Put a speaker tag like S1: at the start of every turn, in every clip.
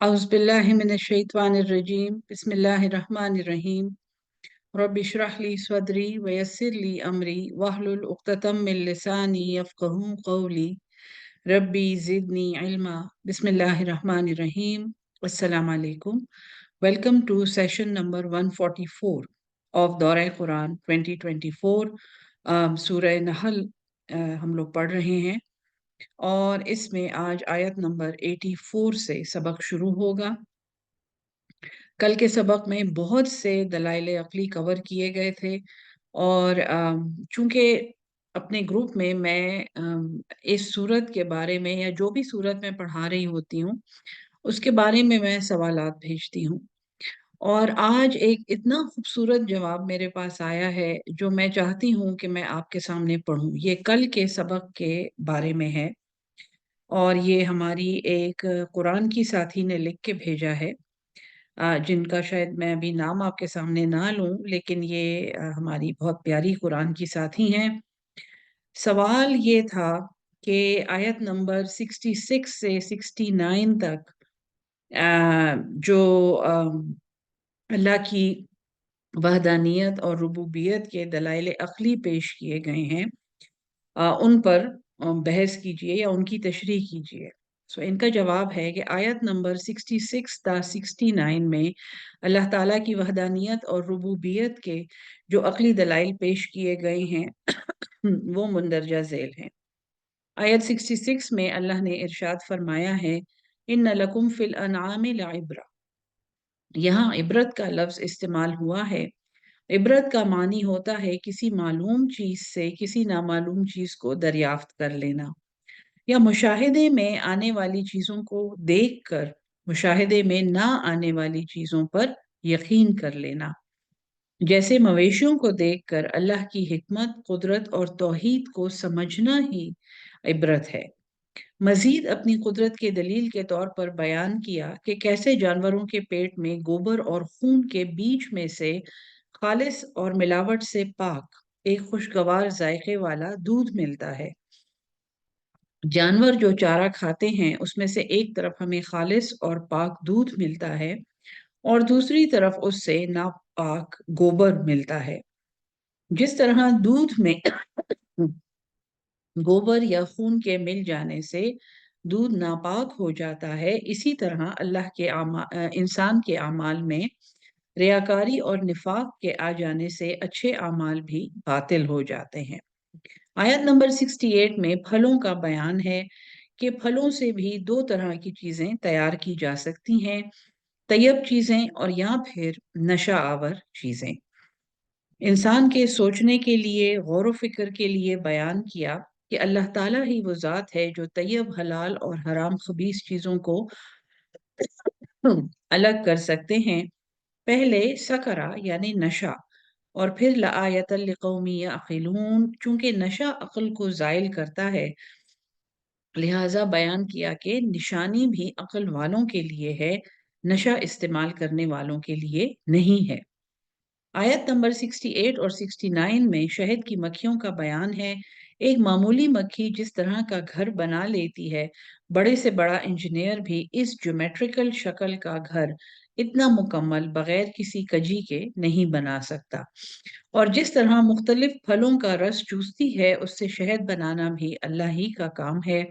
S1: औज़ुबिल्लाहिमिनश्शैतानिर्रजीम बिस्मिल्लाहिर्रहमानिर्रहीम रब्बि इश्रह ली सदरी वयस्सिर ली अमरी वहलुल उक़्दतम मिन लिसानी यफ़क़हू क़ौली रब्बी ज़िदनी इल्मा बिस्मिल्लाहिर्रहमानिर्रहीम। अस्सलामु अलैकुम। Welcome to session number 144 of दौरा कुरान 2024। सूरह नहल हम लोग पढ़ रहे हैं और इसमें आज आयत नंबर 84 से सबक शुरू होगा। कल के सबक में बहुत से दलाइल अक़ली कवर किए गए थे और चूंकि अपने ग्रुप में मैं इस सूरत के बारे में या जो भी सूरत में पढ़ा रही होती हूँ उसके बारे में मैं सवालात भेजती हूँ, और आज एक इतना खूबसूरत जवाब मेरे पास आया है जो मैं चाहती हूँ कि मैं आपके सामने पढ़ूँ। ये कल के सबक के बारे में है और ये हमारी एक कुरान की साथी ने लिख के भेजा है, जिनका शायद मैं अभी नाम आपके सामने ना लूं, लेकिन ये हमारी बहुत प्यारी कुरान की साथी हैं। सवाल ये था कि आयत नंबर 66 से 69 तक जो अल्लाह की वहदानियत और रुबूबियत के दलाइल अक़ली पेश किए गए हैं, उन पर बहस कीजिए या उनकी तशरीह कीजिए। सो इनका जवाब है कि आयत नंबर 66 ता 69 में अल्लाह ताला की वहदानियत और रुबूबियत के जो अक़ली दलाइल पेश किए गए हैं वो मुंदरजा झेल हैं। आयत 66 में अल्लाह ने इरशाद फरमाया है, इन्ना लकुम फिल अनआमि लइब्रा। यहाँ इबरत का लफ्ज़ इस्तेमाल हुआ है। इबरत का मानी होता है किसी मालूम चीज़ से किसी नामालूम चीज़ को दरियाफ्त कर लेना या मुशाहिदे में आने वाली चीज़ों को देखकर मुशाहिदे में ना आने वाली चीज़ों पर यकीन कर लेना। जैसे मवेशियों को देखकर अल्लाह की हिकमत, कुदरत और तौहीद को समझना ही इबरत है। मजीद अपनी कुदरत के दलील के तौर पर बयान किया कि कैसे जानवरों के पेट में गोबर और खून के बीच में से खालिस और मिलावट से पाक एक खुशगवार जायके वाला दूध मिलता है। जानवर जो चारा खाते हैं उसमें से एक तरफ हमें खालिस और पाक दूध मिलता है और दूसरी तरफ उससे नापाक गोबर मिलता है। जिस तरह दूध में गोबर या खून के मिल जाने से दूध नापाक हो जाता है, इसी तरह अल्लाह के इंसान के अमाल में रियाकारी और निफाक के आ जाने से अच्छे अमाल भी बातिल हो जाते हैं। आयत नंबर 68 में फलों का बयान है कि फलों से भी दो तरह की चीज़ें तैयार की जा सकती हैं, तैयब चीज़ें और या फिर नशा आवर चीज़ें। इंसान के सोचने के लिए, गौर व फिक्र के लिए बयान किया कि अल्लाह ताला ही वो ज़ात है जो तैयब, हलाल और हराम खबीस चीज़ों को अलग कर सकते हैं। पहले सकरा यानी नशा और फिर लआयतल लिकौमी याक़िलून, चूंकि नशा अक्ल को ज़ाइल करता है लिहाजा बयान किया कि निशानी भी अक्ल वालों के लिए है, नशा इस्तेमाल करने वालों के लिए नहीं है। आयत नंबर 68 और 69 में शहद की मक्खियों का बयान है। एक मामूली मक्खी जिस तरह का घर बना लेती है, बड़े से बड़ा इंजीनियर भी इस ज्योमेट्रिकल शक्ल का घर इतना मुकम्मल बगैर किसी कजी के नहीं बना सकता। और जिस तरह मुख्तलिफ फलों का रस चूसती है, उससे शहद बनाना भी अल्लाह ही का काम है,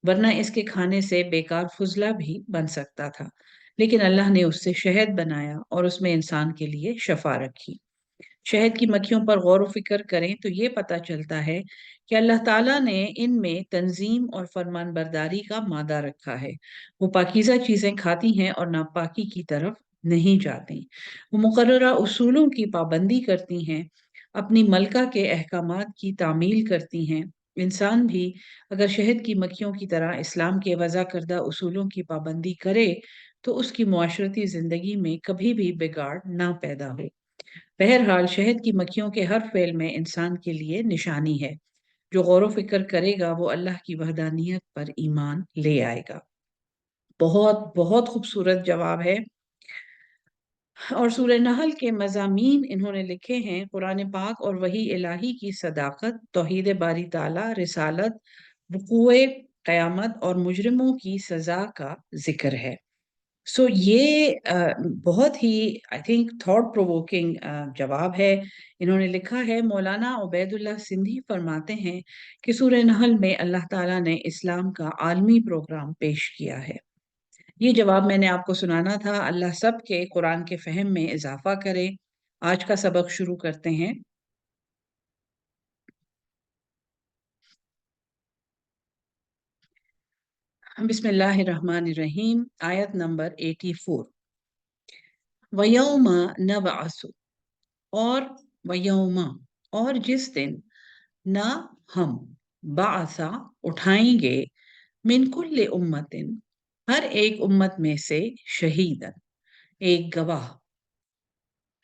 S1: वरना इसके खाने से बेकार फुजला भी बन सकता था। लेकिन अल्लाह ने उससे शहद बनाया और उसमें इंसान के लिए शफा रखी। शहद की मक्खियों पर गौर व फिक्र करें तो ये पता चलता है कि अल्लाह ताला ने इनमें तंजीम और फरमान बरदारी का मादा रखा है। वो पाकीज़ा चीज़ें खाती हैं और नापाकी की तरफ नहीं जाती। वो मुकर्ररा उसूलों की पाबंदी करती हैं, अपनी मलका के अहकामात की तामील करती हैं। इंसान भी अगर शहद की मक्खियों की तरह इस्लाम के वज़ा करदा उसूलों की पाबंदी करे तो उसकी मुआशरती ज़िंदगी में कभी भी बिगाड़ ना पैदा हो। बहरहाल शहद की मक्खियों के हर फेल में इंसान के लिए निशानी है। जो गौर व फिक्र करेगा वो अल्लाह की वहदानियत पर ईमान ले आएगा। बहुत बहुत खूबसूरत जवाब है। और सूरह नहल के मज़ामीन इन्होंने लिखे हैं, कुरान पाक और वही इलाही की सदाकत, तौहीद बारी ताला, रिसालत, वक़ूए क़यामत और मुजरिमों की सज़ा का जिक्र है। ये बहुत ही आई थिंक थॉट प्रोवोकिंग जवाब है। इन्होंने लिखा है, मौलाना उबैदुल्लाह सिंधी फरमाते हैं कि सूरह नहल में अल्लाह ताला ने इस्लाम का आलमी प्रोग्राम पेश किया है। ये जवाब मैंने आपको सुनाना था। अल्लाह सब के कुरान के फहम में इजाफा करे। आज का सबक शुरू करते हैं। बिस्मिल्लाहिर्रहमानिर्रहीम। आयत नंबर 84। वयौमा नबअसु, और वयौमा, और जिस दिन, ना हम, बासा, उठाएंगे, मिन कुल्ले उम्मतिन, हर एक उम्मत में से, शहीदन, एक गवाह,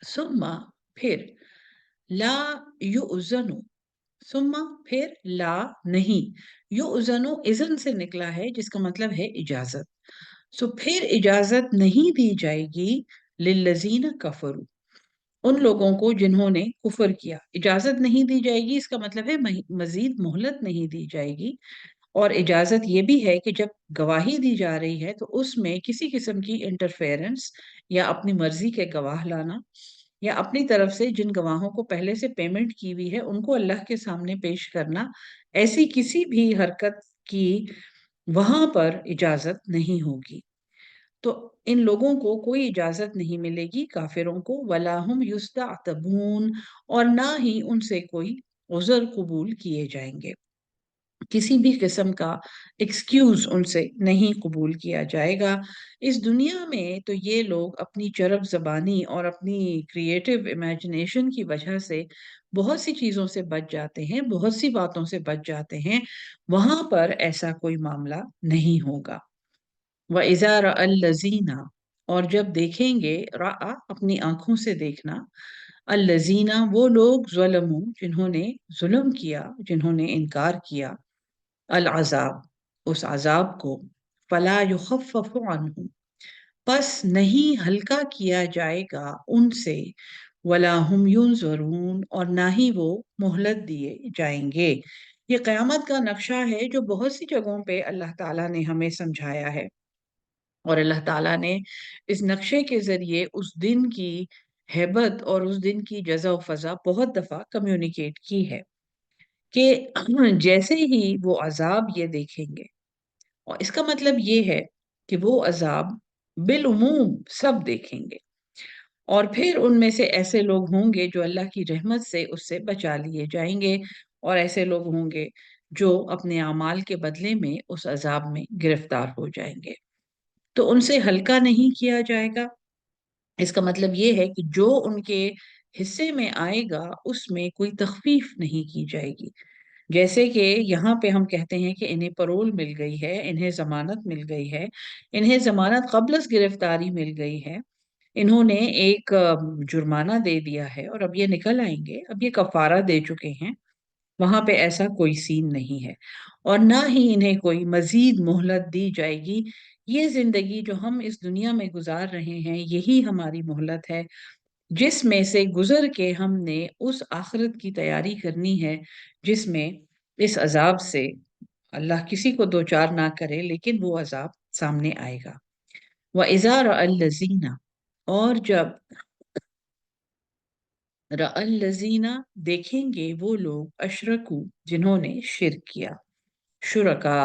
S1: सुम्मा, फिर, ला युज़नु, सुम्मा, फिर, ला, नहीं, युज़नु इज़न से निकला है जिसका मतलब है इजाजत। फिर इजाजत नहीं दी जाएगी, लिल्लज़ीन कफरू, उन लोगों को जिन्होंने कुफर किया। इजाजत नहीं दी जाएगी इसका मतलब है मजीद मोहलत नहीं दी जाएगी। और इजाजत ये भी है कि जब गवाही दी जा रही है तो उसमें किसी किस्म की इंटरफेरेंस या अपनी मर्जी के गवाह लाना, या अपनी तरफ से जिन गवाहों को पहले से पेमेंट की हुई है उनको अल्लाह के सामने पेश करना, ऐसी किसी भी हरकत की वहां पर इजाजत नहीं होगी। तो इन लोगों को कोई इजाजत नहीं मिलेगी, काफिरों को, वलाहुम युस्तातबून, और ना ही उनसे कोई उज़र कबूल किए जाएंगे। किसी भी किस्म का एक्सक्यूज उनसे नहीं कबूल किया जाएगा। इस दुनिया में तो ये लोग अपनी चरब जबानी और अपनी क्रिएटिव इमेजिनेशन की वजह से बहुत सी चीजों से बच जाते हैं, बहुत सी बातों से बच जाते हैं। वहां पर ऐसा कोई मामला नहीं होगा। व इज़ा अल्लजीना, और जब देखेंगे, रआ अपनी आंखों से देखना, अल्लजीना वो लोग, ज़लमू जिन्होंने जुल्म किया, जिन्होंने इनकार किया, अल अजाब उस अजाब को, फला युखफ़फ़ु अन्हुम, बस नहीं हल्का किया जाएगा उनसे, वला हुम युनज़रून, और ना ही वो मोहलत दिए जाएंगे। ये क़यामत का नक्शा है जो बहुत सी जगहों पे अल्लाह ताला ने हमें समझाया है। और अल्लाह ताला ने इस नक्शे के जरिए उस दिन की हैबत और उस दिन की जजा फजा बहुत दफा कम्युनिकेट की है कि जैसे ही वो अजाब ये देखेंगे, और इसका मतलब ये है कि वो अजाब बिलउमूम सब देखेंगे, और फिर उनमें से ऐसे लोग होंगे जो अल्लाह की रहमत से उससे बचा लिए जाएंगे, और ऐसे लोग होंगे जो अपने अमाल के बदले में उस अजाब में गिरफ्तार हो जाएंगे। तो उनसे हल्का नहीं किया जाएगा। इसका मतलब ये है कि जो उनके हिस्से में आएगा उसमें कोई तखफीफ नहीं की जाएगी। जैसे कि यहाँ पे हम कहते हैं कि इन्हें परोल मिल गई है, इन्हें जमानत मिल गई है, इन्हें जमानत क़ब्ल गिरफ्तारी मिल गई है, इन्होंने एक जुर्माना दे दिया है और अब ये निकल आएंगे, अब ये कफारा दे चुके हैं। वहां पे ऐसा कोई सीन नहीं है, और ना ही इन्हें कोई मजीद मोहलत दी जाएगी। ये जिंदगी जो हम इस दुनिया में गुजार रहे हैं यही हमारी मोहलत है, जिसमें से गुजर के हमने उस आखिरत की तैयारी करनी है जिसमें इस अजाब से, अल्लाह किसी को दो चार ना करे, लेकिन वो अजाब सामने आएगा। व इज़ा रअल, और जब, रअल, देखेंगे वो लोग, अशरकू जिन्होंने शिरक किया, शुरका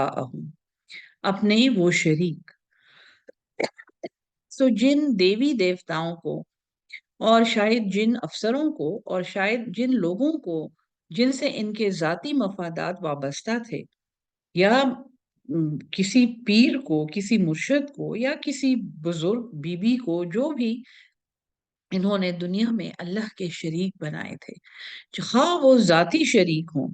S1: अपने वो शरीक, जिन देवी देवताओं को, और शायद जिन अफसरों को, और शायद जिन लोगों को जिनसे इनके जाती मफादात वाबस्ता थे, या किसी पीर को, किसी मुर्शिद को, या किसी बुजुर्ग बीबी को, जो भी इन्होंने दुनिया में अल्लाह के शरीक बनाए थे, हाँ वो जाती शरीक हों,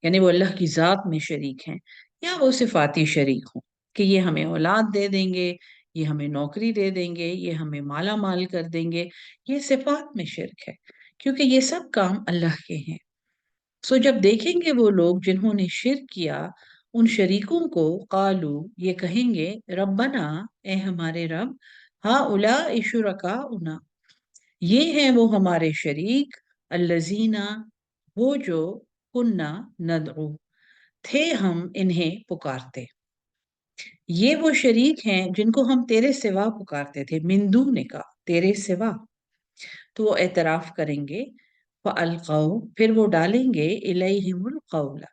S1: यानी वो अल्लाह की जात में शरीक हैं, या वो सिफाती शरीक हों कि ये हमें औलाद दे देंगे, ये हमें नौकरी दे देंगे, ये हमें माला माल कर देंगे, ये सिफात में शिरक है, क्योंकि ये सब काम अल्लाह के हैं। जब देखेंगे वो लोग जिन्होंने शिरक किया, उन शरीकों को, कालू ये कहेंगे, रब्बना ए हमारे रब, हाँ उला इशुरका उना, ये हैं वो हमारे शरीक, अल्लजीना वो जो, कुन्ना नदउ थे हम इन्हें पुकारते। یہ وہ شریک ہیں جن کو ہم تیرے سوا پکارتے تھے، من دونک، تیرے سوا۔ تو وہ اعتراف کریں گے، فَأَلْقَوْا، پھر وہ ڈالیں گے، إِلَيْهِمُ الْقَوْلَ،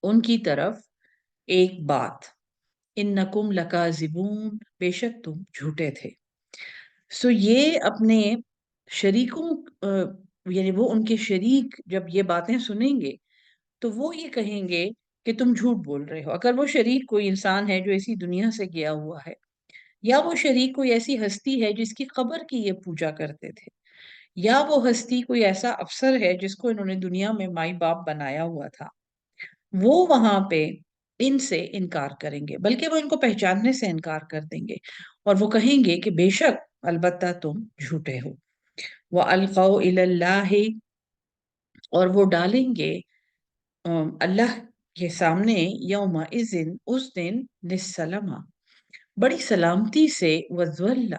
S1: ان کی طرف ایک بات، اِنَّكُمْ لَكَاذِبُونَ، بے شک تم جھوٹے تھے۔ سو یہ اپنے شریکوں، یعنی وہ ان کے شریک جب یہ باتیں سنیں گے تو وہ یہ کہیں گے کہ تم جھوٹ بول رہے ہو۔ اگر وہ شریک کوئی انسان ہے جو اسی دنیا سے گیا ہوا ہے، یا وہ شریک کوئی ایسی ہستی ہے جس کی قبر کی یہ پوجا کرتے تھے، یا وہ ہستی کوئی ایسا افسر ہے جس کو انہوں نے دنیا میں مائی باپ بنایا ہوا تھا، وہ وہاں پہ ان سے انکار کریں گے، بلکہ وہ ان کو پہچاننے سے انکار کر دیں گے، اور وہ کہیں گے کہ بے شک البتہ تم جھوٹے ہو۔ وَأَلْقَوْا إِلَى اللَّهِ، اور وہ ڈالیں گے اللہ کے سامنے، یوم اذن، اس دن، للسلامہ، بڑی سلامتی سے، وَذَلَّ،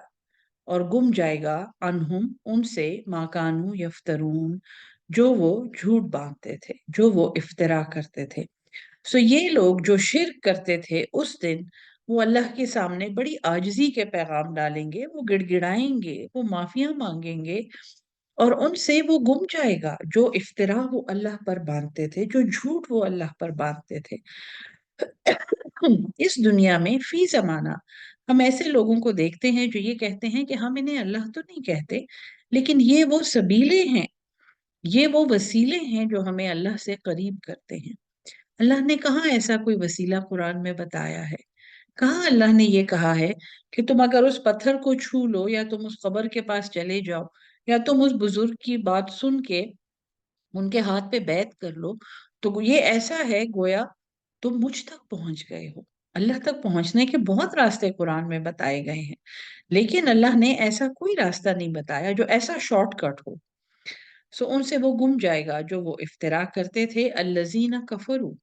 S1: اور گم جائے گا، عنہم، ان سے، ما کانوا یفترون، جو وہ جھوٹ باندھتے تھے، جو وہ افترا کرتے تھے۔ سو یہ لوگ جو شرک کرتے تھے اس دن، وہ اللہ کے سامنے بڑی عاجزی کے پیغام ڈالیں گے، وہ گڑ گڑائیں گے، وہ معافیاں مانگیں گے، اور ان سے وہ گم جائے گا جو افترا وہ اللہ پر باندھتے تھے، جو جھوٹ وہ اللہ پر باندھتے تھے۔ اس دنیا میں فی زمانہ ہم ایسے لوگوں کو دیکھتے ہیں جو یہ کہتے ہیں کہ ہم انہیں اللہ تو نہیں کہتے، لیکن یہ وہ سبیلے ہیں، یہ وہ وسیلے ہیں جو ہمیں اللہ سے قریب کرتے ہیں۔ اللہ نے کہاں ایسا کوئی وسیلہ قرآن میں بتایا ہے؟ کہاں اللہ نے یہ کہا ہے کہ تم اگر اس پتھر کو چھو لو، یا تم اس قبر کے پاس چلے جاؤ، یا تم اس بزرگ کی بات سن کے ان کے ہاتھ پہ بیعت کر لو، تو یہ ایسا ہے گویا تم مجھ تک پہنچ گئے ہو۔ اللہ تک پہنچنے کے بہت راستے قرآن میں بتائے گئے ہیں، لیکن اللہ نے ایسا کوئی راستہ نہیں بتایا جو ایسا شارٹ کٹ ہو۔ سو ان سے وہ گم جائے گا جو وہ افترا کرتے تھے، الذین کفروا،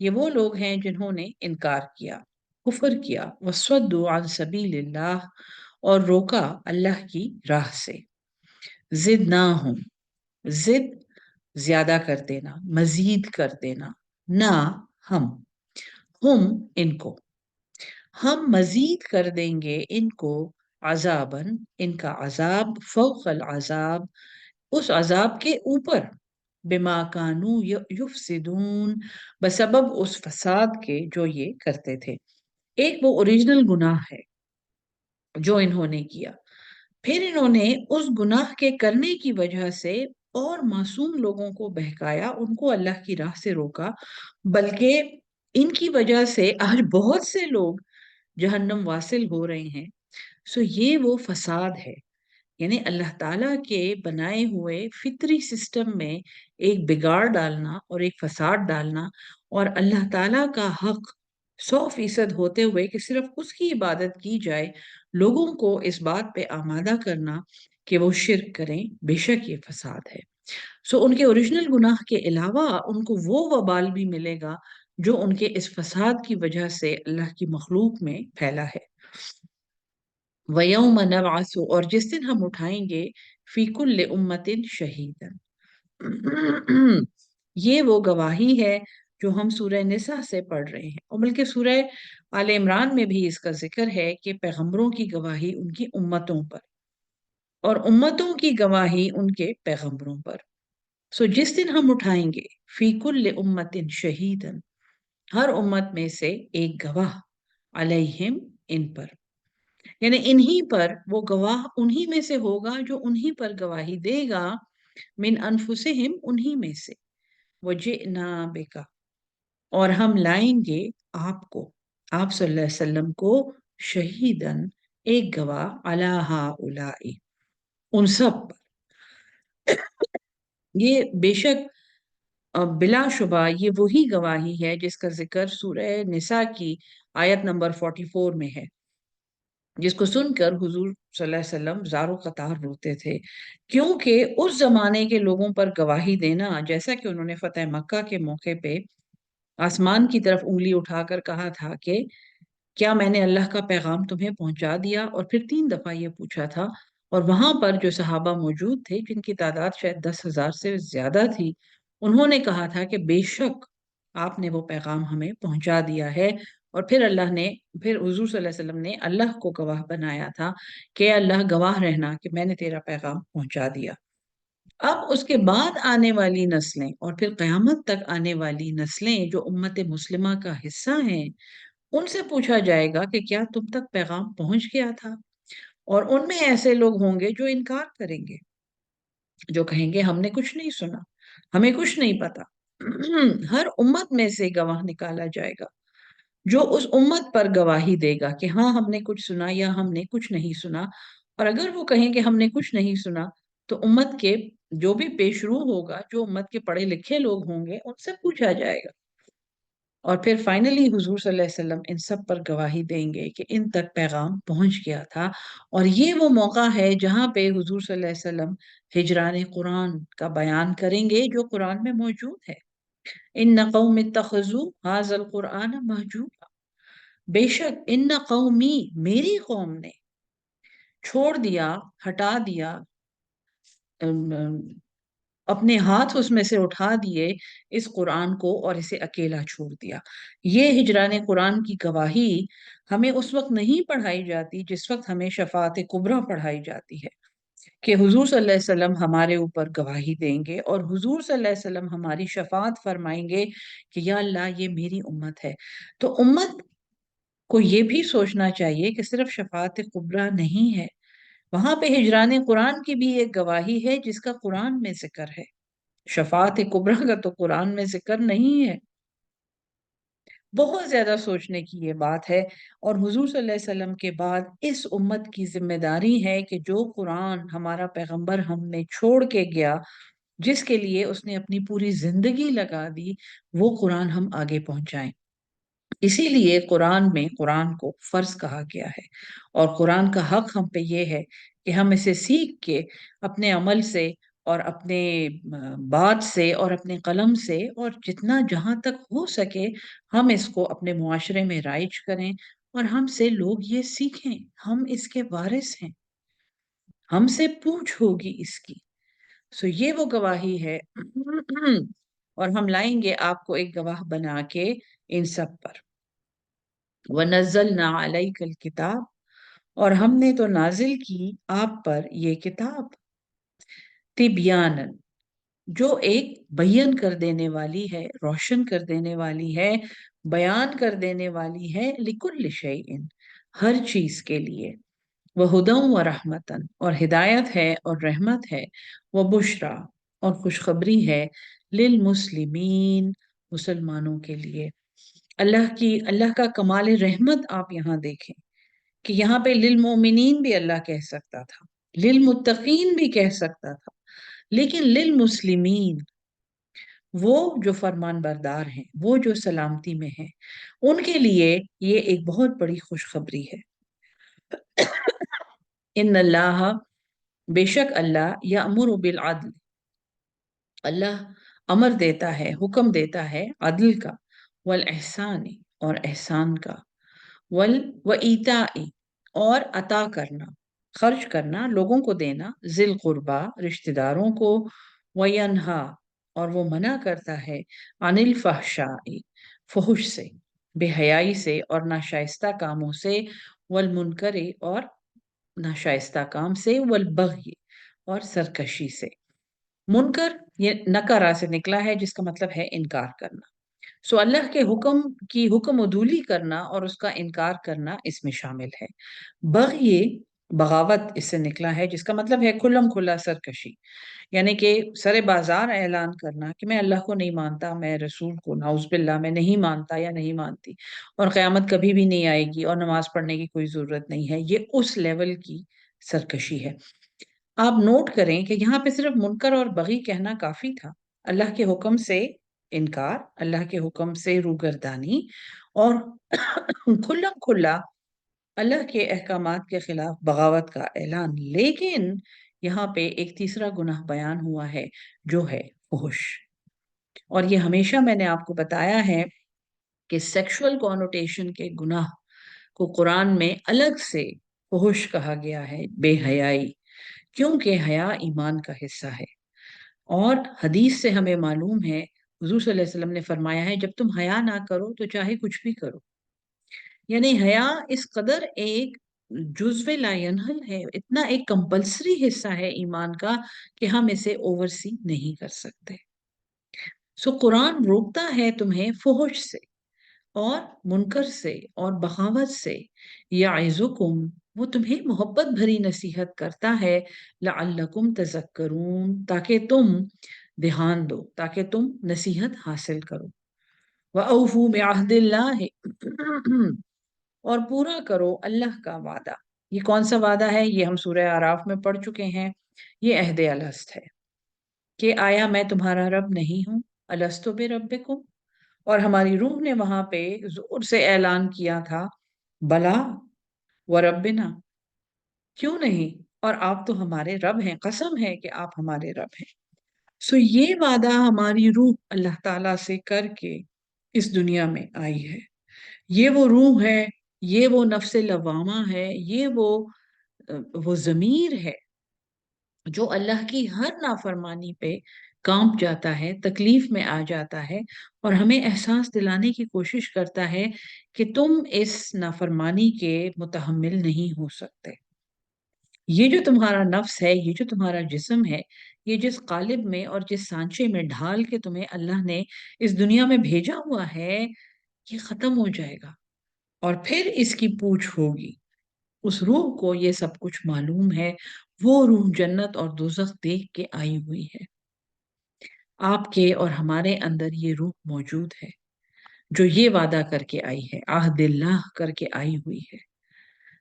S1: یہ وہ لوگ ہیں جنہوں نے انکار کیا، کفر کیا، وصدوا عن سبیل اللہ، اور روکا اللہ کی راہ سے۔ زدناہم، زد زیادہ کر دینا، مزید کر دینا، نہ ہم، ہم ان کو، ہم مزید کر دیں گے ان کو، عذاباً، ان کا عذاب، فوق العذاب، اس عذاب کے اوپر، بما کانوا یفسدون، بسبب اس فساد کے جو یہ کرتے تھے۔ ایک وہ اوریجنل گناہ ہے جو انہوں نے کیا، پھر انہوں نے اس گناہ کے کرنے کی وجہ سے اور معصوم لوگوں کو بہکایا، ان کو اللہ کی راہ سے روکا، بلکہ ان کی وجہ سے آج بہت سے لوگ جہنم واصل ہو رہے ہیں۔ سو یہ وہ فساد ہے، یعنی اللہ تعالیٰ کے بنائے ہوئے فطری سسٹم میں ایک بگاڑ ڈالنا اور ایک فساد ڈالنا، اور اللہ تعالیٰ کا حق 100% ہوتے ہوئے کہ صرف اس کی عبادت کی جائے، لوگوں کو اس بات پہ آمادہ کرنا کہ وہ شرک کریں، بے شک یہ فساد ہے۔ سو ان کے اوریجنل گناہ کے علاوہ ان کو وہ وبال بھی ملے گا جو ان کے اس فساد کی وجہ سے اللہ کی مخلوق میں پھیلا ہے۔ وَيَوْمَ نَبْعَثُ، اور جس دن ہم اٹھائیں گے، فِي كُلِّ أُمَّةٍ شَهِيدًا، یہ وہ گواہی ہے جو ہم سورہ نساء سے پڑھ رہے ہیں، اور بلکہ سورہ آل عمران میں بھی اس کا ذکر ہے کہ پیغمبروں کی گواہی ان کی امتوں پر، اور امتوں کی گواہی ان کے پیغمبروں پر۔ سو جس دن ہم اٹھائیں گے، فی کل امت شہیدن، ہر امت میں سے ایک گواہ، علیہم، ان پر، یعنی انہی پر وہ گواہ انہی میں سے ہوگا جو انہی پر گواہی دے گا، من انفسہم، انہی میں سے، وجئنا بک، اور ہم لائیں گے آپ کو، آپ صلی اللہ علیہ وسلم کو، شہیدن، ایک گواہ، علی ہؤلاء، ان سب پر۔ یہ بے شک بلا شبہ یہ وہی گواہی ہے جس کا ذکر سورہ نساء کی آیت نمبر 44 میں ہے، جس کو سن کر حضور صلی اللہ علیہ وسلم زارو قطار روتے تھے، کیونکہ اس زمانے کے لوگوں پر گواہی دینا، جیسا کہ انہوں نے فتح مکہ کے موقع پہ آسمان کی طرف انگلی اٹھا کر کہا تھا کہ کیا میں نے اللہ کا پیغام تمہیں پہنچا دیا، اور پھر 3 دفعہ یہ پوچھا تھا، اور وہاں پر جو صحابہ موجود تھے جن کی تعداد شاید 10,000 سے زیادہ تھی، انہوں نے کہا تھا کہ بے شک آپ نے وہ پیغام ہمیں پہنچا دیا ہے، اور پھر حضور صلی اللہ علیہ وسلم نے اللہ کو گواہ بنایا تھا کہ اللہ گواہ رہنا کہ میں نے تیرا پیغام پہنچا دیا۔ اب اس کے بعد آنے والی نسلیں اور پھر قیامت تک آنے والی نسلیں جو امت مسلمہ کا حصہ ہیں، ان سے پوچھا جائے گا کہ کیا تم تک پیغام پہنچ گیا تھا؟ اور ان میں ایسے لوگ ہوں گے جو انکار کریں گے، جو کہیں گے ہم نے کچھ نہیں سنا، ہمیں کچھ نہیں پتا۔ ہر امت میں سے گواہ نکالا جائے گا جو اس امت پر گواہی دے گا کہ ہاں ہم نے کچھ سنا یا ہم نے کچھ نہیں سنا۔ اور اگر وہ کہیں کہ ہم نے کچھ نہیں سنا، تو امت کے جو بھی پیشرو ہوگا، جو امت کے پڑھے لکھے لوگ ہوں گے، ان سے پوچھا جائے گا، اور پھر فائنلی حضور صلی اللہ علیہ وسلم ان سب پر گواہی دیں گے کہ ان تک پیغام پہنچ گیا تھا۔ اور یہ وہ موقع ہے جہاں پہ حضور صلی اللہ علیہ وسلم ہجران قرآن کا بیان کریں گے جو قرآن میں موجود ہے۔ ان قوم اتخذوا ھذا القرآن مہجورا، بے شک ان قومی، میری قوم نے چھوڑ دیا، ہٹا دیا، اپنے ہاتھ اس میں سے اٹھا دیے اس قرآن کو اور اسے اکیلا چھوڑ دیا۔ یہ ہجران قرآن کی گواہی ہمیں اس وقت نہیں پڑھائی جاتی جس وقت ہمیں شفاعت کبریٰ پڑھائی جاتی ہے کہ حضور صلی اللہ علیہ وسلم ہمارے اوپر گواہی دیں گے اور حضور صلی اللہ علیہ وسلم ہماری شفاعت فرمائیں گے کہ یا اللہ یہ میری امت ہے۔ تو امت کو یہ بھی سوچنا چاہیے کہ صرف شفاعت کبریٰ نہیں ہے، وہاں پہ ہجران قرآن کی بھی ایک گواہی ہے جس کا قرآن میں ذکر ہے۔ شفاعت کبریٰ کا تو قرآن میں ذکر نہیں ہے۔ بہت زیادہ سوچنے کی یہ بات ہے، اور حضور صلی اللہ علیہ وسلم کے بعد اس امت کی ذمہ داری ہے کہ جو قرآن ہمارا پیغمبر ہم نے چھوڑ کے گیا، جس کے لیے اس نے اپنی پوری زندگی لگا دی، وہ قرآن ہم آگے پہنچائیں۔ اسی لیے قرآن میں قرآن کو فرض کہا گیا ہے، اور قرآن کا حق ہم پہ یہ ہے کہ ہم اسے سیکھ کے اپنے عمل سے اور اپنے بات سے اور اپنے قلم سے اور جتنا جہاں تک ہو سکے ہم اس کو اپنے معاشرے میں رائج کریں، اور ہم سے لوگ یہ سیکھیں، ہم اس کے وارث ہیں، ہم سے پوچھ ہوگی اس کی۔ سو یہ وہ گواہی ہے، اور ہم لائیں گے آپ کو ایک گواہ بنا کے ان سب پر۔ وَنَزَّلْنَا عَلَيْكَ الْكِتَابَ، اور ہم نے تو نازل کی آپ پر یہ کتاب، تِبْيَانًا، جو ایک بیان کر دینے والی ہے، روشن کر دینے والی ہے، بیان کر دینے والی ہے، لِكُلِّ شَيْءٍ، ہر چیز کے لیے، وَهُدًى وَرَحْمَةً، اور ہدایت ہے اور رحمت ہے، وَبُشْرَى، اور خوشخبری ہے، لِلْمُسْلِمِينَ، مسلمانوں کے لیے۔ اللہ کا کمال رحمت آپ یہاں دیکھیں کہ یہاں پہ للمؤمنین بھی اللہ کہہ سکتا تھا، للمتقین بھی کہہ سکتا تھا، لیکن للمسلمین، وہ جو فرمان بردار ہیں، وہ جو سلامتی میں ہیں، ان کے لیے یہ ایک بہت بڑی خوشخبری ہے۔ ان اللہ، بے شک اللہ، یأمر بالعدل، اللہ امر دیتا ہے، حکم دیتا ہے عدل کا، والاحسان، اور احسان کا، وَإِيتَاءِ، اور عطا کرنا، خرچ کرنا، لوگوں کو دینا، ذی القربا، رشتہ داروں کو، وَيَنْهَا، اور وہ منع کرتا ہے، عن الفحشاء، فحش سے، بے حیائی سے اور ناشائستہ کاموں سے، والمنکر، اور ناشائستہ کام سے، والبغی، اور سرکشی سے۔ منکر یہ نکرہ سے نکلا ہے جس کا مطلب ہے انکار کرنا۔ سو اللہ کے حکم کی حکم عدولی کرنا اور اس کا انکار کرنا اس میں شامل ہے۔ بغی، بغاوت اس سے نکلا ہے جس کا مطلب ہے کھلم کھلا سرکشی، یعنی کہ سر بازار اعلان کرنا کہ میں اللہ کو نہیں مانتا، میں رسول کو نعوذ باللہ میں نہیں مانتا یا نہیں مانتی، اور قیامت کبھی بھی نہیں آئے گی اور نماز پڑھنے کی کوئی ضرورت نہیں ہے، یہ اس لیول کی سرکشی ہے۔ آپ نوٹ کریں کہ یہاں پہ صرف منکر اور بغی کہنا کافی تھا، اللہ کے حکم سے انکار، اللہ کے حکم سے روگردانی، اور کھلم کھلا اللہ کے احکامات کے خلاف بغاوت کا اعلان۔ لیکن یہاں پہ ایک تیسرا گناہ بیان ہوا ہے جو ہے فحش، اور یہ ہمیشہ میں نے آپ کو بتایا ہے کہ سیکشول کونوٹیشن کے گناہ کو قرآن میں الگ سے فحش کہا گیا ہے، بے حیائی، کیونکہ حیا ایمان کا حصہ ہے، اور حدیث سے ہمیں معلوم ہے، حضور صلی اللہ علیہ وسلم نے فرمایا ہے جب تم حیا نہ کرو تو چاہے کچھ بھی کرو، یعنی حیا اس قدر ایک جزو لا ینحل ہے، اتنا ایک کمپلسری حصہ ہے ایمان کا کہ ہم اسے اوورسی نہیں کر سکتے. سو قرآن روکتا ہے تمہیں فحش سے اور منکر سے اور بغاوت سے. یعظکم، وہ تمہیں محبت بھری نصیحت کرتا ہے. لعلکم تذکرون، تاکہ تم دھیان دو، تاکہ تم نصیحت حاصل کرو. وَأَوْفُوا بِعَهْدِ اللَّهِ، اور پورا کرو اللہ کا وعدہ. یہ کون سا وعدہ ہے؟ یہ ہم سورہ اعراف میں پڑھ چکے ہیں. یہ عہد الست ہے کہ آیا میں تمہارا رب نہیں ہوں؟ الستو بربکم. اور ہماری روح نے وہاں پہ زور سے اعلان کیا تھا، بلا وربنا، کیوں نہیں، اور آپ تو ہمارے رب ہیں، قسم ہے کہ آپ ہمارے رب ہیں. سو یہ وعدہ ہماری روح اللہ تعالیٰ سے کر کے اس دنیا میں آئی ہے. یہ وہ روح ہے، یہ وہ نفس لوامہ ہے، یہ وہ ضمیر ہے جو اللہ کی ہر نافرمانی پہ کانپ جاتا ہے، تکلیف میں آ جاتا ہے، اور ہمیں احساس دلانے کی کوشش کرتا ہے کہ تم اس نافرمانی کے متحمل نہیں ہو سکتے. یہ جو تمہارا نفس ہے، یہ جو تمہارا جسم ہے، یہ جس قالب میں اور جس سانچے میں ڈھال کے تمہیں اللہ نے اس دنیا میں بھیجا ہوا ہے، یہ ختم ہو جائے گا اور پھر اس کی پوچھ ہوگی. اس روح کو یہ سب کچھ معلوم ہے. وہ روح جنت اور دوزخ دیکھ کے آئی ہوئی ہے. آپ کے اور ہمارے اندر یہ روح موجود ہے جو یہ وعدہ کر کے آئی ہے، عہد اللہ کر کے آئی ہوئی ہے.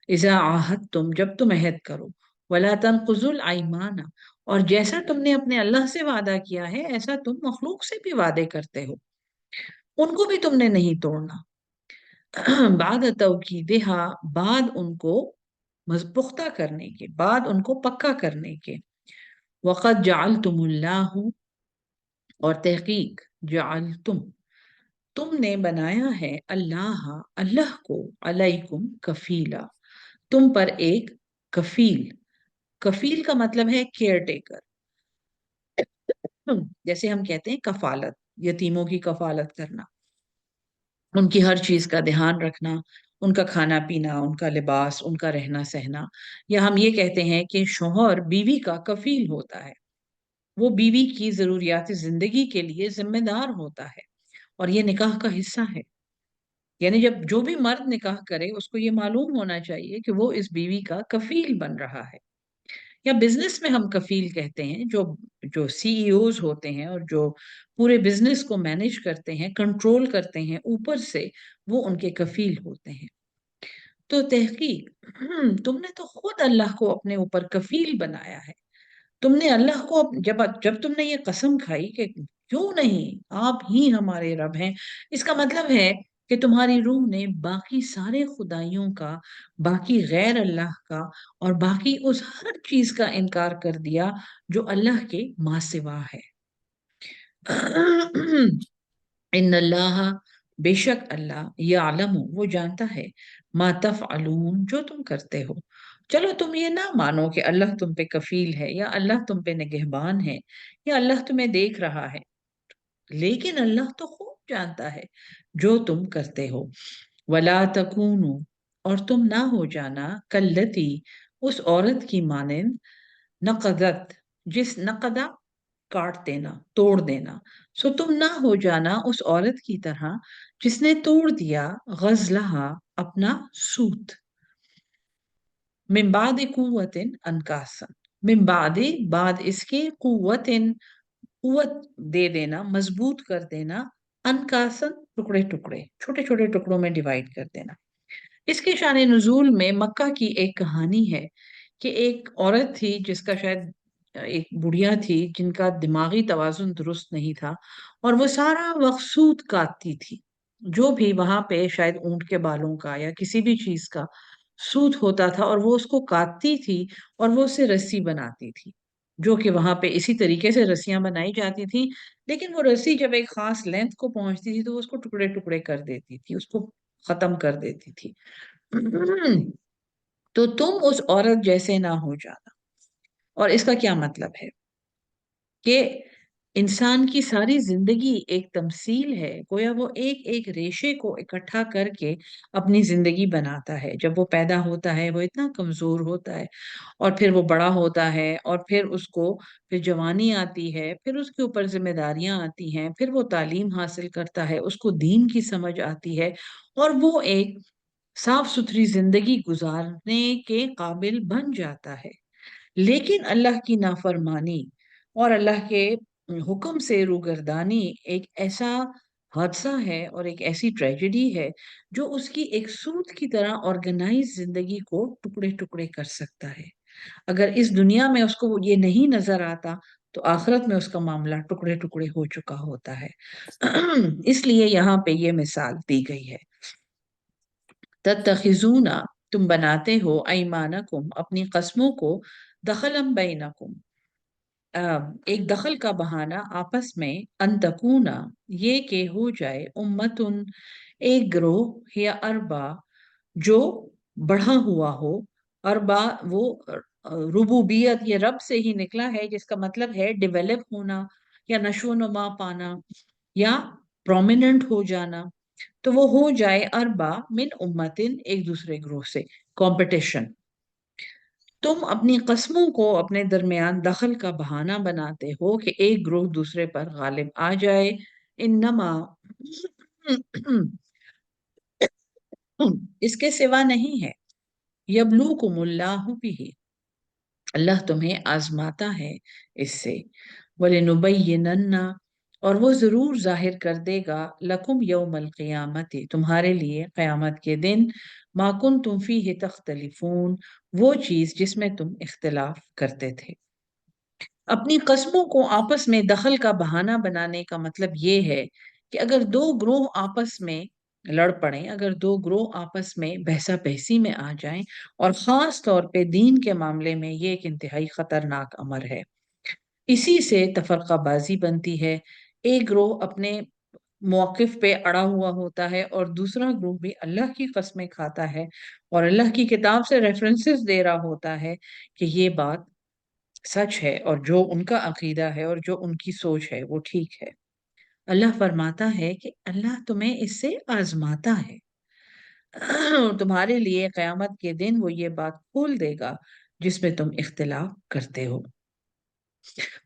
S1: اذا عاہدتم، جب تم عہد کرو، ولا تنقضوا الایمان، اور جیسا تم نے اپنے اللہ سے وعدہ کیا ہے ایسا تم مخلوق سے بھی وعدے کرتے ہو، ان کو بھی تم نے نہیں توڑنا. بعد توکیدہا، بعد ان کو پختہ کرنے کے، بعد ان کو پکا کرنے کے. وقد جعلتم اللہ، اور تحقیق جعلتم، تم نے بنایا ہے اللہ، اللہ کو، علیکم کفیلا، تم پر ایک کفیل. کفیل کا مطلب ہے کیئر ٹیکر. جیسے ہم کہتے ہیں کفالت، یتیموں کی کفالت کرنا، ان کی ہر چیز کا دھیان رکھنا، ان کا کھانا پینا، ان کا لباس، ان کا رہنا سہنا. یا ہم یہ کہتے ہیں کہ شوہر بیوی کا کفیل ہوتا ہے، وہ بیوی کی ضروریات زندگی کے لیے ذمہ دار ہوتا ہے، اور یہ نکاح کا حصہ ہے. یعنی جب جو بھی مرد نکاح کرے اس کو یہ معلوم ہونا چاہیے کہ وہ اس بیوی کا کفیل بن رہا ہے. یا بزنس میں ہم کفیل کہتے ہیں، جو جو سی ای اوز ہوتے ہیں اور جو پورے بزنس کو مینج کرتے ہیں، کنٹرول کرتے ہیں اوپر سے، وہ ان کے کفیل ہوتے ہیں. تو تحقیق تم نے تو خود اللہ کو اپنے اوپر کفیل بنایا ہے. تم نے اللہ کو جب تم نے یہ قسم کھائی کہ کیوں نہیں، آپ ہی ہمارے رب ہیں، اس کا مطلب ہے کہ تمہاری روح نے باقی سارے خدائیوں کا، باقی غیر اللہ کا، اور باقی اس ہر چیز کا انکار کر دیا جو اللہ کے ماں سوا ہے. ان اللہ، بے شک اللہ، یعلم، وہ جانتا ہے، ما تفعلون، جو تم کرتے ہو. چلو تم یہ نہ مانو کہ اللہ تم پہ کفیل ہے، یا اللہ تم پہ نگہبان ہے، یا اللہ تمہیں دیکھ رہا ہے، لیکن اللہ تو خوب جانتا ہے جو تم کرتے ہو. ولا تکونوا، اور تم نہ ہو جانا، کلتی، اس عورت کی مانند، نقدت، جس نقدہ، کاٹ دینا، توڑ دینا. سو تم نہ ہو جانا اس عورت کی طرح جس نے توڑ دیا غزلہا، اپنا سوت، من بعد قوت انکاسا، من بعد، بعد اس کے، قوت، قوت دے دینا، مضبوط کر دینا، انکاسن، ٹکڑے ٹکڑے، چھوٹے چھوٹے ٹکڑوں میں ڈیوائیڈ کر دینا. اس کے شان نزول میں مکہ کی ایک کہانی ہے کہ ایک عورت تھی جس کا شاید، ایک بڑھیا تھی جن کا دماغی توازن درست نہیں تھا، اور وہ سارا وقت سوت کاٹتی تھی. جو بھی وہاں پہ شاید اونٹ کے بالوں کا یا کسی بھی چیز کا سوت ہوتا تھا، اور وہ اس کو کاٹتی تھی اور وہ اسے رسی بناتی تھی، جو کہ وہاں پہ اسی طریقے سے رسیاں بنائی جاتی تھیں. لیکن وہ رسی جب ایک خاص لینتھ کو پہنچتی تھی تو وہ اس کو ٹکڑے ٹکڑے کر دیتی تھی، اس کو ختم کر دیتی تھی. تو تم اس عورت جیسے نہ ہو جانا. اور اس کا کیا مطلب ہے کہ इंसान की सारी जिंदगी एक तमसील है, गोया वो एक एक रेशे को इकट्ठा करके अपनी जिंदगी बनाता है। जब वो पैदा होता है वो इतना कमजोर होता है, और फिर वो बड़ा होता है, और फिर उसको फिर जवानी आती है, फिर उसके ऊपर जिम्मेदारियां आती हैं, फिर वो तालीम हासिल करता है, उसको दीन की समझ आती है, और वो एक साफ सुथरी जिंदगी गुजारने के काबिल बन जाता है। लेकिन अल्लाह की नाफरमानी और अल्लाह के हुक्म से रूगर्दानी एक ऐसा हादसा है और एक ऐसी ट्रेजेडी है जो उसकी एक सूत की तरह ऑर्गेनाइज जिंदगी को टुकड़े टुकड़े कर सकता है। अगर इस दुनिया में उसको ये नहीं नजर आता, तो आखिरत में उसका मामला टुकड़े टुकड़े हो चुका होता है। इसलिए यहाँ पे ये मिसाल दी गई है। तत्तखिजूना, तुम बनाते हो, ऐमानकुम, अपनी कस्मों को, दखलम बैनकुम, एक दखल का बहाना आपस में, अंतकूना, ये के हो जाए, उम्मतुन, एक ग्रोह, या अरबा, जो बढ़ा हुआ हो। अरबा वो रुबूबियत, ये रब से ही निकला है, जिसका मतलब है डेवलप होना, या नशो नुमा पाना, या प्रोमिनेंट हो जाना। तो वो हो जाए अरबा मिन उम्मतिन, एक दूसरे ग्रोह से कंपटीशन। तुम अपनी कस्मों को अपने दरमियान दखल का बहाना बनाते हो कि एक ग्रोह दूसरे पर गालिब आ जाए। इन्नमा, इसके सिवा नहीं है, यबलूकुमुल्लाहु बिही, अल्लाह तुम्हें आजमाता है इससे। वलिनुबय्यिनन्ना, और वो जरूर जाहिर कर देगा, लकुम यौमल क़ियामती, तुम्हारे लिए क़यामत के दिन, मा कुन्तुम फ़ीहि तख्तलिफून, वो चीज जिसमें तुम इख्तिलाफ करते थे। अपनी कस्मों को आपस में दखल का बहाना बनाने का मतलब ये है कि अगर दो ग्रोह आपस में लड़ पड़े, अगर दो ग्रोह आपस में बहसा बहसी में आ जाएं, और खास तौर पे दीन के मामले में ये एक इंतहाई खतरनाक अमर है। इसी से तफरकाबाजी बनती है। एक ग्रोह अपने मौकिफ पे अड़ा हुआ होता है, और दूसरा ग्रुप भी अल्लाह की कस्में खाता है, और अल्लाह की किताब से रेफरेंसेस दे रहा होता है कि ये बात सच है, और जो उनका अकीदा है और जो उनकी सोच है वो ठीक है। अल्लाह फरमाता है कि अल्लाह तुम्हें इससे आजमाता है, और तुम्हारे लिए कयामत के दिन वो ये बात खोल देगा जिसमें तुम इख्तिलाफ करते हो।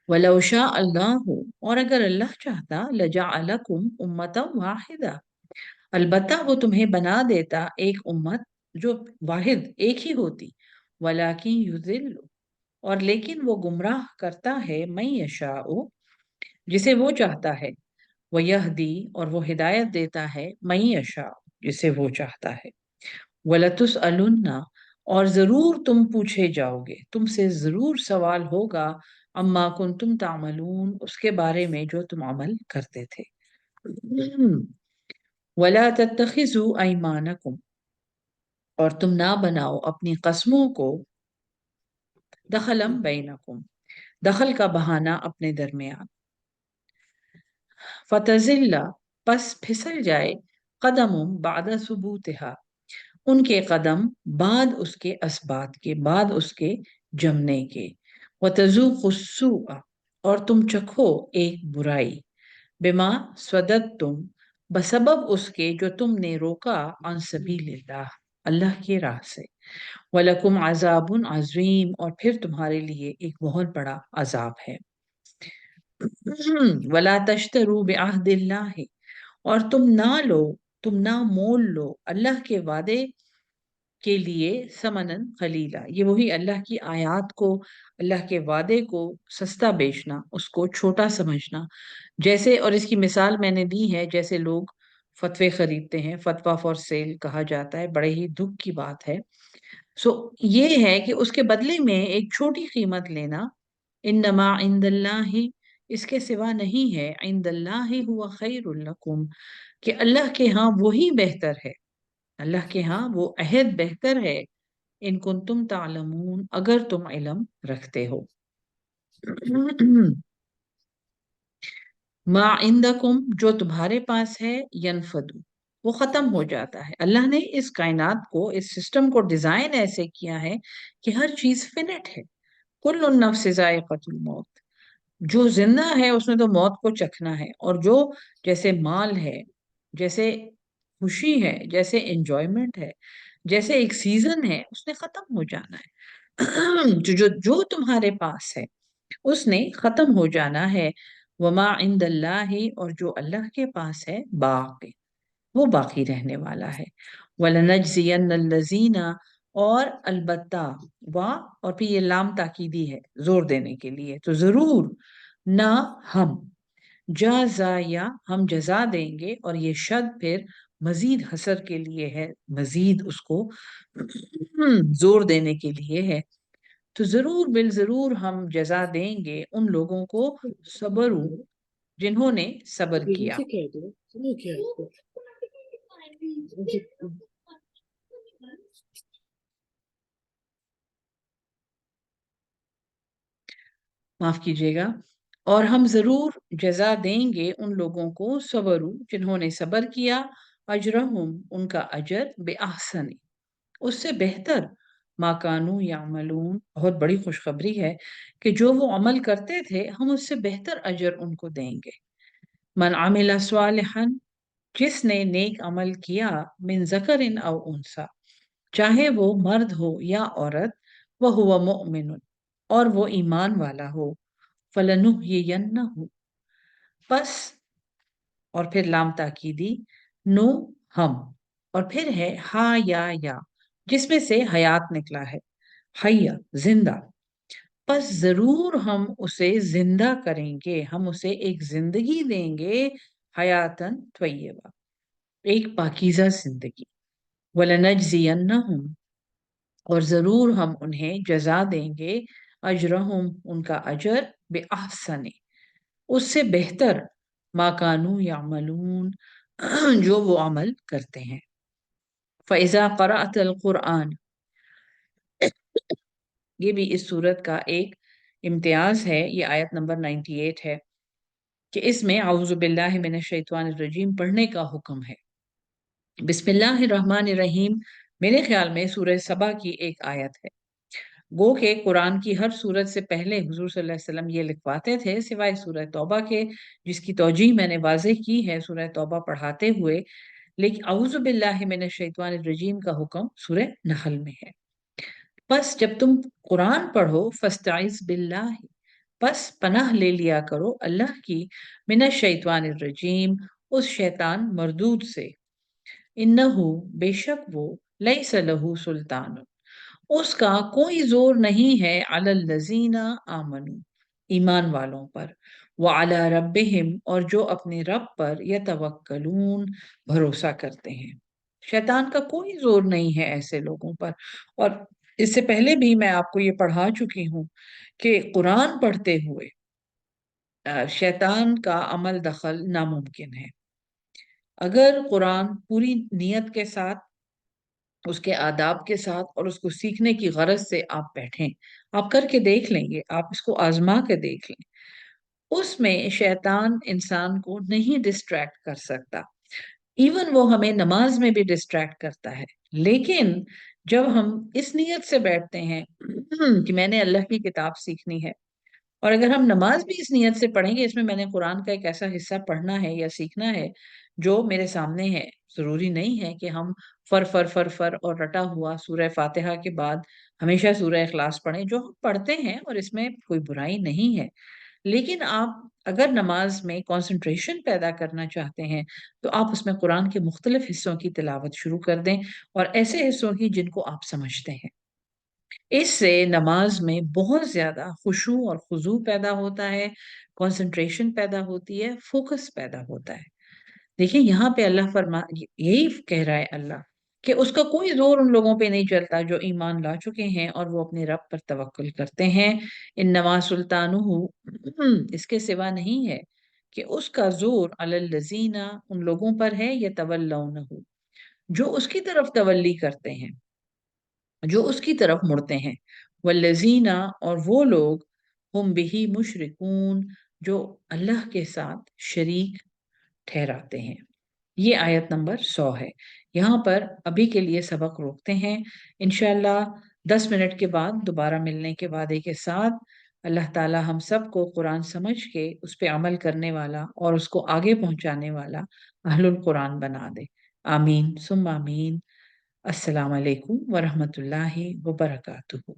S1: वलौ शा अल्लाह, और अगर अल्लाह चाहता, लजअलकुम उम्मतम वाहिदा, अलबत्ता वो तुम्हें बना देता एक उम्मत जो वाहिद एक ही होती। वलाकिन युजिल्लु, और लेकिन वो गुमराह करता है, मैं यशाओ, जिसे वो चाहता है, वह यहदी, और वो हिदायत देता है, मैं यशा, जिसे वो चाहता है। वलतुस अलुन्ना, और जरूर तुम पूछे जाओगे, तुमसे जरूर सवाल होगा, अम्मा कुंतुम तामलून, उसके बारे में जो तुम अमल करते थे। वला तत्तखिजु ऐमानकुम, और तुम ना बनाओ अपनी कस्मों को, दखलम बैनकुम, दखल का बहाना अपने दरमियान। फतजिल्ला, पस फिसल जाए, कदमुम बाद सुबूतिहा, उनके कदम बाद उसके असबात के, बाद उसके जमने के। वतज़ूक़ुस्सूअ, और तुम चखो एक बुराई, बिमा स्वदत तुम, बसबब उसके जो तुमने रोका, अन सबीलिल्लाह, अल्लाह की राह से। वलकुम अज़ाबुन अज़ीम, और फिर तुम्हारे लिए एक बहुत बड़ा अजाब है। वला तश्तरू बिअहदिल्लाहि, और तुम ना मोल लो अल्लाह के वादे के लिए, समनन खलीला, ये वही अल्लाह की आयत को, अल्लाह के वादे को सस्ता बेचना, उसको छोटा समझना। जैसे, और इसकी मिसाल मैंने दी है, जैसे लोग फतवे खरीदते हैं, फतवा फॉर सेल कहा जाता है, बड़े ही दुख की बात है। सो ये है कि उसके बदले में एक छोटी कीमत लेना। इन्नमा इंदल्लाहि, इसके सिवा नहीं है, इंदल्लाहि हुवा खैरुल लकुम, कि अल्लाह के यहाँ वही बेहतर है, अल्लाह के यहाँ वो अहद बेहतर है। इन कुंतुम तालमून, अगर तुम इल्म रखते हो। मा इंदकुम, जो तुम्हारे पास है, यनफदु, वो खत्म हो जाता है। अल्लाह ने इस कायनात को, इस सिस्टम को डिजाइन ऐसे किया है कि हर चीज फिनिट है। कुल्लु नफ्स जायक़तुल मौत, जो जिंदा है उसने तो मौत को चखना है, और जो जैसे माल है, जैसे खुशी है, जैसे एंजॉयमेंट है, जैसे एक सीजन है, उसने खत्म हो जाना है। जो तुम्हारे पास है उसने खत्म हो जाना है। वमा इंदल्लाहि, और जो अल्लाह के पास है, बाकी, वो बाकी रहने वाला है। वलनजजियन्नल्लज़ीना, और अलबत्ता, वाह, और फिर ये लाम ताकीदी है जोर देने के लिए, तो जरूर, ना, हम, जाया, हम जजा देंगे, और ये शद फिर मजीद हसर के लिए है, मजीद उसको जोर देने के लिए है। तो जरूर बिल जरूर हम जजा देंगे उन लोगों को, सबरू, जिन्होंने सब्र किया। माफ कीजिएगा। और हम जरूर जजा देंगे उन लोगों को, सबरू, जिन्होंने सब्र किया, अजरहुम, उनका अजर, बेअहसनी, उससे बेहतर, माकानू यामलून, बहुत बड़ी खुशखबरी है कि जो वो अमल करते थे हम उससे बेहतर अजर उनको देंगे। मन आमिला स्वालिहन, जिसने नेक अमल किया, मिन ज़करिन औ उनसा, चाहे वो मर्द हो या औरत, वह हुआ मुमिन, और वो ईमान वाला हो, फलनुह्यियन्नहु, बस, और फिर लाम ताकीदी, नो, हम, और फिर है हा या, जिसमें से हयात निकला है, हया, जिंदा, बस जरूर हम उसे जिंदा करेंगे, हम उसे एक जिंदगी देंगे, हयातन त्वय्यबा, एक पाकीज़ा जिंदगी। वलनजजियन्नहुम, और जरूर हम उन्हें जजा देंगे, अजरहुम, उनका अजर, बेअहसने, उससे बेहतर, माकानू यामलून, जो वो अमल करते हैं। फ़ैज़ा क़रअतल क़ुरआन, ये भी इस सूरत का एक इम्तियाज है, ये आयत नंबर 98 है, कि इसमें औज़ु बिल्लाहि मिनश शैतानिर रजीम पढ़ने का हुक्म है। बिस्मिल्लाहिर्रहमानिर्रहीम, मेरे ख्याल में सूरह सबा की एक आयत है। गो के कुरान की हर सूरत से पहले हुजूर सल्लल्लाहु अलैहि वसल्लम ये लिखवाते थे, सिवाय सूरह तौबा के, जिसकी तौजीह मैंने वाज़ेह की है सूरह तौबा पढ़ाते हुए। लेकिन औज़ु बिल्लाहि मिनश शैतानिर रजीम का हुक्म सूरह नहल में है। बस जब तुम कुरान पढ़ो, फस्ताइज बिल्लाह, बस पनाह ले लिया करो अल्लाह की, मिनश शैतानिर रजीम, उस शैतान मरदूद से, इन्नहु, बेशक वो, लैस लहू सुल्तान, उसका कोई जोर नहीं है, अलल लजीना आमनू, ईमान वालों पर, व अला रब्बिहिम, और जो अपने रब पर, यतवक्कलून, भरोसा करते हैं। शैतान का कोई जोर नहीं है ऐसे लोगों पर। और इससे पहले भी मैं आपको ये पढ़ा चुकी हूँ कि कुरान पढ़ते हुए शैतान का अमल दखल नामुमकिन है। अगर कुरान पूरी नियत के साथ, उसके आदाब के साथ, और उसको सीखने की गरज से आप बैठें, आप करके देख लेंगे, आप इसको आजमा के देख लें, उसमें शैतान इंसान को नहीं डिस्ट्रैक्ट कर सकता। इवन वो हमें नमाज में भी डिस्ट्रैक्ट करता है, लेकिन जब हम इस नियत से बैठते हैं कि मैंने अल्लाह की किताब सीखनी है, और अगर हम नमाज भी इस नियत से पढ़ेंगे, इसमें मैंने कुरान का एक ऐसा हिस्सा पढ़ना है या सीखना है जो मेरे सामने है, जरूरी नहीं है कि हम फर फर फर फर और रटा हुआ सूरह फातिहा के बाद हमेशा सूरह इखलास पढ़ें, जो हम पढ़ते हैं, और इसमें कोई बुराई नहीं है। लेकिन आप अगर नमाज में कंसंट्रेशन पैदा करना चाहते हैं, तो आप उसमें कुरान के मुख्तलिफ हिस्सों की तिलावत शुरू कर दें, और ऐसे हिस्सों की जिनको आप समझते हैं। इससे नमाज में बहुत ज्यादा खुशू और खुजू पैदा होता है, कंसंट्रेशन पैदा होती है, फोकस पैदा होता है। देखिए यहाँ पे अल्लाह यही कह रहा है अल्लाह, कि उसका कोई जोर उन लोगों पे नहीं चलता जो ईमान ला चुके हैं और वो अपने रब पर तवक्कुल करते हैं। इन्नमा सुल्तानुहु, इसके सिवा नहीं है कि उसका जोर अलल लजीना, उन लोगों पर है, ये तवल्लौनहु, जो उसकी तरफ तवल्ली करते हैं, जो उसकी तरफ मुड़ते हैं, वल्लजीना, और वो लोग, हुम बिही मुशरिकून, जो अल्लाह के साथ शरीक ठहराते हैं। ये आयत नंबर 100 है। यहाँ पर अभी के लिए सबक रोकते हैं। इंशाल्लाह 10 मिनट के बाद दोबारा मिलने के वादे के साथ اللہ تعالی ہم سب کو قرآن سمجھ کے اس پہ عمل کرنے والا اور اس کو آگے پہنچانے والا اہل القرآن بنا دے۔ آمین ثم آمین۔ السلام علیکم ورحمۃ اللہ وبرکاتہ۔